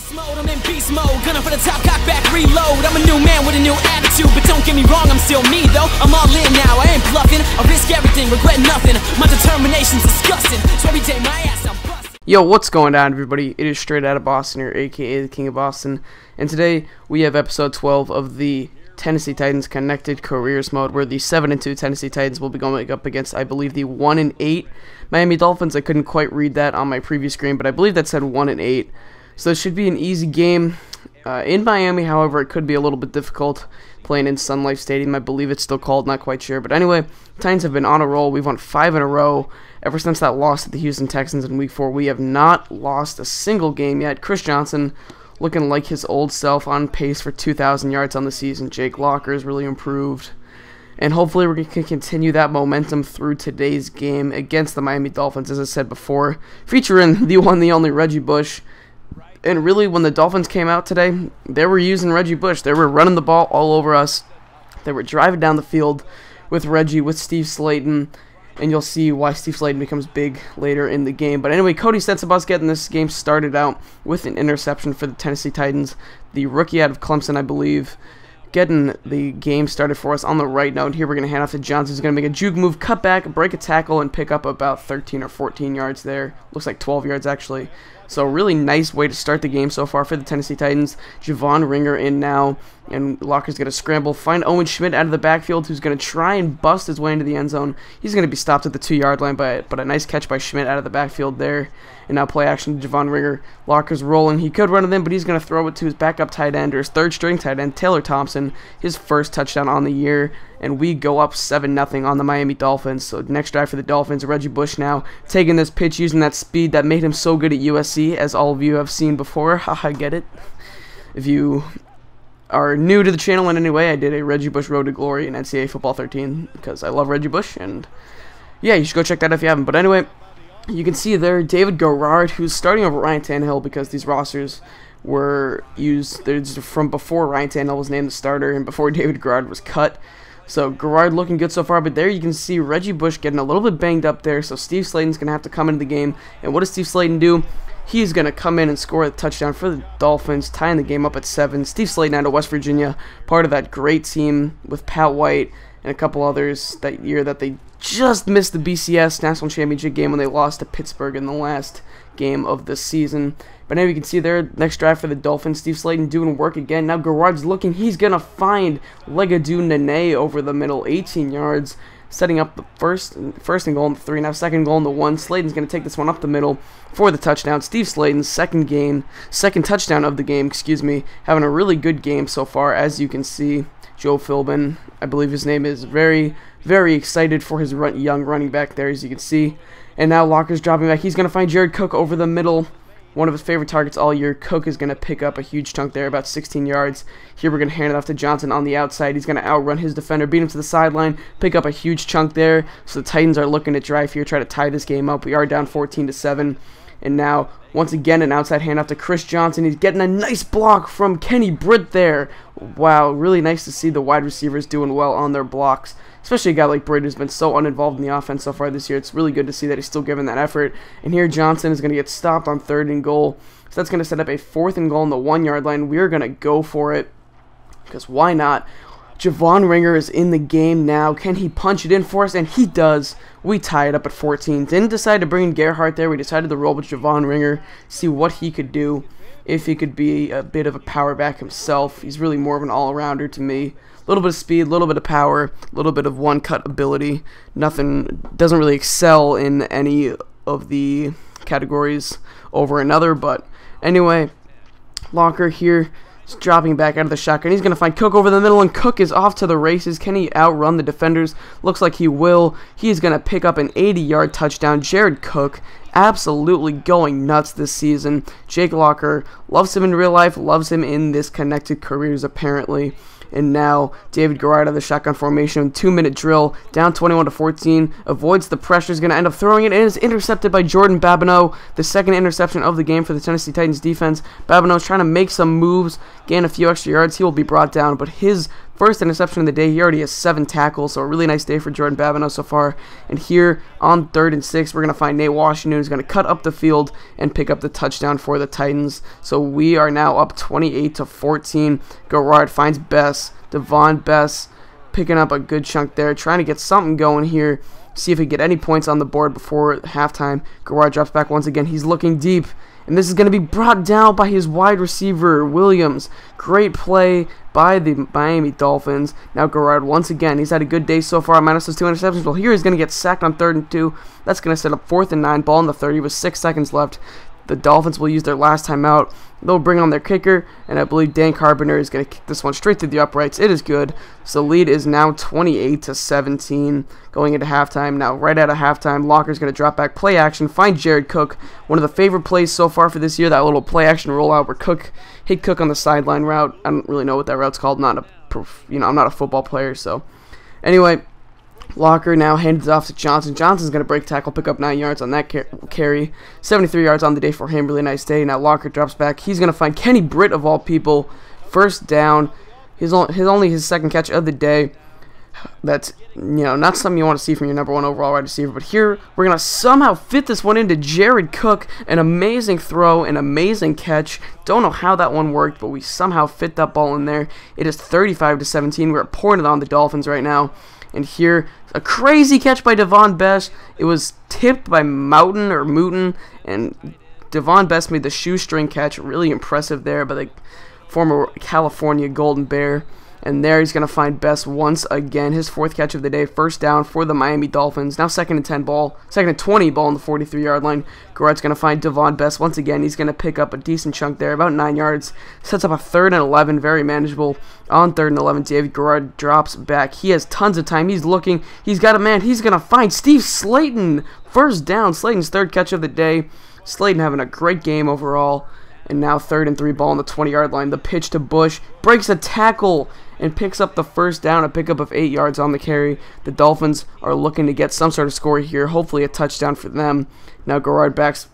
Beast mode, I'm in beast mode. Gunning for the top, cock back, reload. I'm a new man with a new attitude, but don't get me wrong, I'm still me though. I'm all in now, I ain't bluffing. I risk everything, regret nothing. My determination's disgusting, so every day my ass I'm busting. Yo, what's going on, everybody? It is Straight Outta Boston here, aka the King of Boston, and today we have episode 12 of the Tennessee Titans Connected Careers mode, where the 7-2 Tennessee Titans will be going up against, I believe, the 1-8 Miami Dolphins. I couldn't quite read that on my previous screen, but I believe that said 1-8. So it should be an easy game in Miami. However, it could be a little bit difficult playing in Sun Life Stadium. I believe it's still called, not quite sure. But anyway, Titans have been on a roll. We've won 5 in a row. Ever since that loss to the Houston Texans in Week 4, we have not lost a single game yet. Chris Johnson looking like his old self, on pace for 2,000 yards on the season. Jake Locker has really improved. And hopefully we can continue that momentum through today's game against the Miami Dolphins, as I said before, featuring the one, the only Reggie Bush. And really, when the Dolphins came out today, they were using Reggie Bush. They were running the ball all over us. They were driving down the field with Reggie, with Steve Slayton. And you'll see why Steve Slayton becomes big later in the game. But anyway, Cody Sensabaugh getting this game started out with an interception for the Tennessee Titans. The rookie out of Clemson, I believe, getting the game started for us on the right note. Here we're going to hand off to Johnson. He's going to make a juke move, cut back, break a tackle, and pick up about 13 or 14 yards there. Looks like 12 yards, actually. So really nice way to start the game so far for the Tennessee Titans. Javon Ringer in now, and Locker's going to scramble, find Owen Schmidt out of the backfield, who's going to try and bust his way into the end zone. He's going to be stopped at the 2-yard line, but a nice catch by Schmidt out of the backfield there. And now play action to Javon Ringer. Locker's rolling. He could run it in, but he's going to throw it to his backup tight end, or his third-string tight end, Taylor Thompson, his first touchdown on the year. And we go up 7-0 on the Miami Dolphins. So next drive for the Dolphins, Reggie Bush now taking this pitch, using that speed that made him so good at USC, as all of you have seen before. Haha, get it? If you are new to the channel in any way, I did a Reggie Bush Road to Glory in NCAA Football 13 because I love Reggie Bush, and yeah, you should go check that if you haven't. But anyway, you can see there David Garrard, who's starting over Ryan Tannehill because these rosters were used from before Ryan Tannehill was named the starter and before David Garrard was cut. So Garrard looking good so far, but there you can see Reggie Bush getting a little bit banged up there, so Steve Slayton's going to have to come into the game. And what does Steve Slayton do? He's going to come in and score a touchdown for the Dolphins, tying the game up at 7. Steve Slayton out of West Virginia, part of that great team with Pat White and a couple others that year that they just missed the BCS National Championship game when they lost to Pittsburgh in the last game of the season. But now you can see there, next drive for the Dolphins, Steve Slayton doing work again. Now Garrard's looking, he's going to find Legadou Nene over the middle, 18 yards, setting up the first and goal in the 3, now second goal in the 1. Slayton's going to take this one up the middle for the touchdown. Steve Slayton's second touchdown of the game, having a really good game so far, as you can see. Joe Philbin, I believe his name is, very, very excited for his young running back there, as you can see. And now Locker's dropping back. He's going to find Jared Cook over the middle, one of his favorite targets all year. Cook is going to pick up a huge chunk there, about 16 yards. Here we're going to hand it off to Johnson on the outside. He's going to outrun his defender, beat him to the sideline, pick up a huge chunk there. So the Titans are looking to drive here, try to tie this game up. We are down 14-7. And now, once again, an outside handoff to Chris Johnson. He's getting a nice block from Kenny Britt there. Wow, really nice to see the wide receivers doing well on their blocks, especially a guy like Britt who's been so uninvolved in the offense so far this year. It's really good to see that he's still giving that effort. And here Johnson is going to get stopped on 3rd and goal. So that's going to set up a 4th and goal on the 1-yard line. We're going to go for it, because why not? Javon Ringer is in the game now. Can he punch it in for us? And he does. We tie it up at 14. Didn't decide to bring in Gerhardt there. We decided to roll with Javon Ringer, see what he could do, if he could be a bit of a power back himself. He's really more of an all-arounder to me. A little bit of speed, a little bit of power, a little bit of one-cut ability. Nothing, doesn't really excel in any of the categories over another, but anyway, Locker here, dropping back out of the shotgun. He's going to find Cook over the middle, and Cook is off to the races. Can he outrun the defenders? Looks like he will. He's going to pick up an 80-yard touchdown. Jared Cook absolutely going nuts this season. Jake Locker loves him in real life, loves him in this Connected Careers apparently. And now David Garrard out of the shotgun formation, 2-minute drill, down 21-14, avoids the pressure, is going to end up throwing it, and is intercepted by Jordan Babineau, the second interception of the game for the Tennessee Titans defense. Babineau's trying to make some moves, gain a few extra yards. He will be brought down, but his first interception of the day. He already has 7 tackles, so a really nice day for Jordan Babineau so far. And here on 3rd and 6, we're going to find Nate Washington, who's going to cut up the field and pick up the touchdown for the Titans. So we are now up 28-14. Garrard finds Bess, Devon Bess picking up a good chunk there, trying to get something going here. See if he can get any points on the board before halftime. Garrard drops back once again. He's looking deep, and this is going to be brought down by his wide receiver, Williams. Great play by the Miami Dolphins. Now Garrard once again. He's had a good day so far, minus those 2 interceptions. Well, here he's going to get sacked on 3rd and 2. That's going to set up 4th and 9. Ball in the 30 with 6 seconds left. The Dolphins will use their last timeout. They'll bring on their kicker, and I believe Dan Carpenter is going to kick this one straight through the uprights. It is good. So the lead is now 28-17 going into halftime. Now, right out of halftime, Locker's going to drop back, play action, find Jared Cook. One of the favorite plays so far for this year, that little play action rollout where Cook hit Cook on the sideline route. I don't really know what that route's called. I'm not a football player, so anyway. Locker now hands it off to Johnson. Johnson's going to break tackle, pick up 9 yards on that carry. 73 yards on the day for him. Really nice day. Now Locker drops back. He's going to find Kenny Britt, of all people. First down. Only his 2nd catch of the day. That's, not something you want to see from your number 1 overall wide receiver. But here, we're going to somehow fit this one into Jared Cook. An amazing throw, an amazing catch. Don't know how that one worked, but we somehow fit that ball in there. It is 35-17. We're pouring it on the Dolphins right now. And here, a crazy catch by Devon Bess. It was tipped by Mouton, and Devon Bess made the shoestring catch. Really impressive there by the former California Golden Bear. And there he's going to find Bess once again. His 4th catch of the day. First down for the Miami Dolphins. Now 2nd and 10 ball. 2nd and 20 ball on the 43-yard line. Garrett's going to find Devon Bess once again. He's going to pick up a decent chunk there. About 9 yards. Sets up a 3rd and 11. Very manageable. On 3rd and 11, David Garrard drops back. He has tons of time. He's looking. He's got a man. He's going to find Steve Slayton. First down. Slayton's 3rd catch of the day. Slayton having a great game overall. And now 3rd and 3 ball on the 20-yard line. The pitch to Bush. Breaks a tackle and picks up the first down, a pickup of 8 yards on the carry. The Dolphins are looking to get some sort of score here, hopefully a touchdown for them. Now Garrard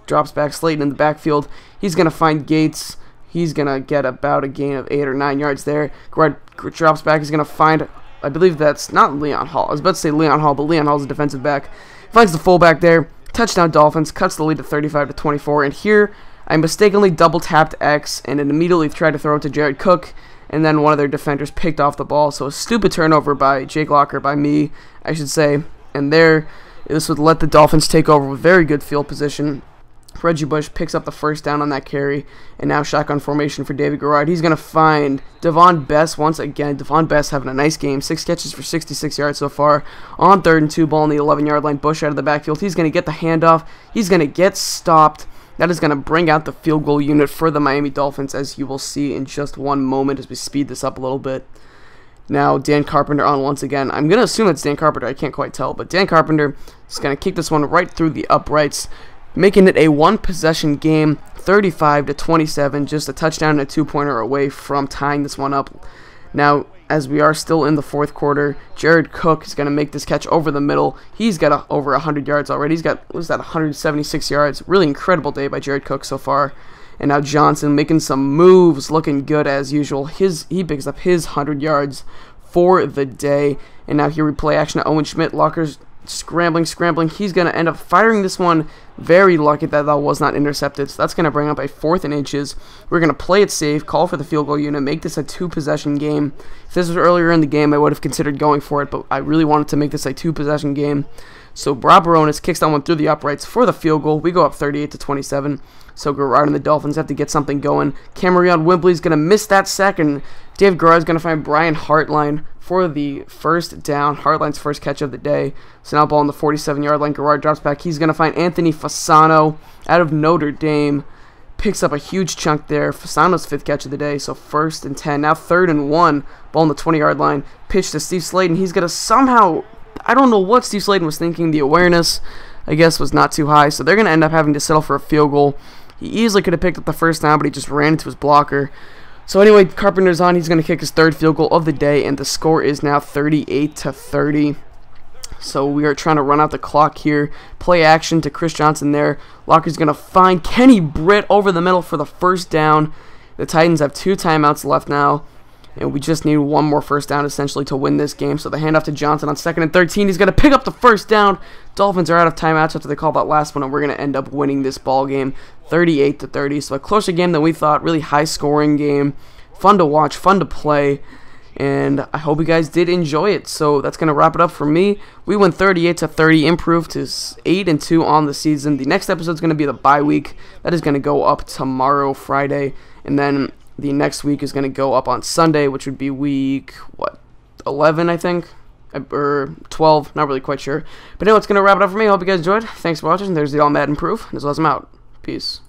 drops back, Slayton in the backfield. He's going to find Gates. He's going to get about a gain of 8 or 9 yards there. Garrard drops back. He's going to find, I believe that's not Leon Hall. I was about to say Leon Hall, but Leon Hall's a defensive back. Finds the fullback there. Touchdown Dolphins, cuts the lead to 35-24. And here, I mistakenly double-tapped X, and it immediately tried to throw it to Jared Cook. And then one of their defenders picked off the ball. So a stupid turnover by Jake Locker, by me, I should say. And this would let the Dolphins take over with very good field position. Reggie Bush picks up the first down on that carry. And now shotgun formation for David Garrard. He's going to find Devon Bess once again. Devon Bess having a nice game. 6 catches for 66 yards so far. On 3rd and 2 ball on the 11-yard line. Bush out of the backfield. He's going to get the handoff. He's going to get stopped. That is going to bring out the field goal unit for the Miami Dolphins, as you will see in just one moment as we speed this up a little bit. Now, Dan Carpenter on once again. I'm going to assume it's Dan Carpenter. I can't quite tell. But Dan Carpenter is going to kick this one right through the uprights, making it a 1-possession game, 35-27. Just a touchdown and a 2-pointer away from tying this one up. Now, as we are still in the 4th quarter, Jared Cook is going to make this catch over the middle. He's got over 100 yards already. He's got, 176 yards. Really incredible day by Jared Cook so far. And now Johnson making some moves, looking good as usual. He picks up his 100 yards for the day. And now here we play action to Owen Schmidt. Locker's scrambling. He's going to end up firing this one. Very lucky that was not intercepted. So that's going to bring up a 4th and inches. We're going to play it safe, call for the field goal unit, make this a 2-possession game. If this was earlier in the game, I would have considered going for it, but I really wanted to make this a 2-possession game. So Rob Baronis kicks that one through the uprights for the field goal. We go up 38-27. So Garrard and the Dolphins have to get something going. Cameron Wimbley's going to miss that sack, and David Garrard's going to find Brian Hartline for the first down. Hartline's first catch of the day. So now ball on the 47-yard line. Garrard drops back. He's going to find Anthony Fasano out of Notre Dame. Picks up a huge chunk there. Fasano's 5th catch of the day. So 1st and 10. Now 3rd and 1. Ball on the 20-yard line. Pitch to Steve Slayton. He's going to somehow... I don't know what Steve Slayton was thinking. The awareness, I guess, was not too high. So they're going to end up having to settle for a field goal. He easily could have picked up the first down, but he just ran into his blocker. So anyway, Carpenter's on. He's going to kick his 3rd field goal of the day, and the score is now 38-30. So we are trying to run out the clock here. Play action to Chris Johnson there. Locker's going to find Kenny Britt over the middle for the first down. The Titans have 2 timeouts left now. And we just need one more first down, essentially, to win this game. So the handoff to Johnson on 2nd and 13. He's going to pick up the first down. Dolphins are out of timeouts after they call that last one, and we're going to end up winning this ball game 38-30. So a closer game than we thought. Really high-scoring game. Fun to watch, fun to play. And I hope you guys did enjoy it. So that's going to wrap it up for me. We went 38-30, improved to 8-2 on the season. The next episode is going to be the bye week. That is going to go up tomorrow, Friday. And then the next week is going to go up on Sunday, which would be week, 11, I think? Or 12, not really quite sure. But anyway, it's going to wrap it up for me. I hope you guys enjoyed. Thanks for watching. There's the All Madden proof. This was I'm out. Peace.